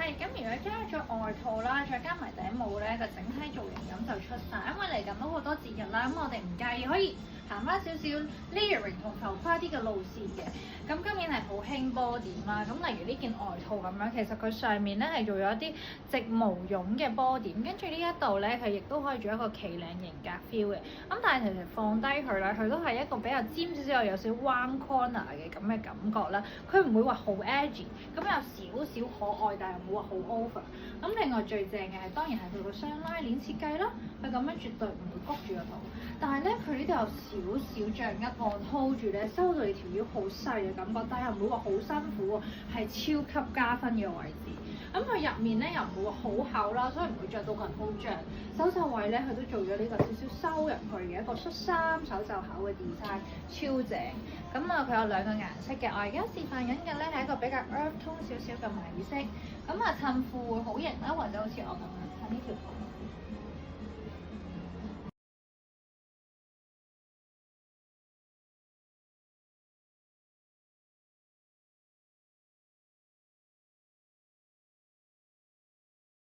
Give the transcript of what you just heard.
係，咁如果加咗外套啦，再加埋頂帽咧，個整體造型感就出晒。因為嚟緊都好多節日啦，咁我哋唔介意可以行翻少少 layering 同浮誇啲嘅路線嘅。咁今年係好興波點啦，咁例如呢件外套咁樣，其實佢上面咧係做咗一啲直毛絨嘅波點，跟住呢一度咧佢亦都可以做一個企領型格 feel 嘅。咁但係其實放低佢咧，佢都係一個比較尖少少又有少少彎 corner 嘅咁嘅感覺啦。佢唔會話好 edgy，咁有少少可愛，但係唔會話好 over。咁另外最正嘅係當然係佢個雙拉鏈設計啦，佢咁樣絕對唔會谷住個肚。但係咧，佢呢度有少少像一按 hold 住咧，收到你條腰好細嘅感覺，但係又唔會話好辛苦喎，係超級加分嘅位置。咁佢入面咧又唔會話好厚啦，所以唔會着到個人好脹。手袖位咧，佢都做咗呢個少少收入去嘅一個恤衫手袖口嘅 design，超正。咁啊，佢有兩個顏色嘅，我而家示範緊嘅咧係一個比較 earth tone 少少嘅米色。咁啊，襯褲會好型啦，或者好似我咁樣襯呢條褲。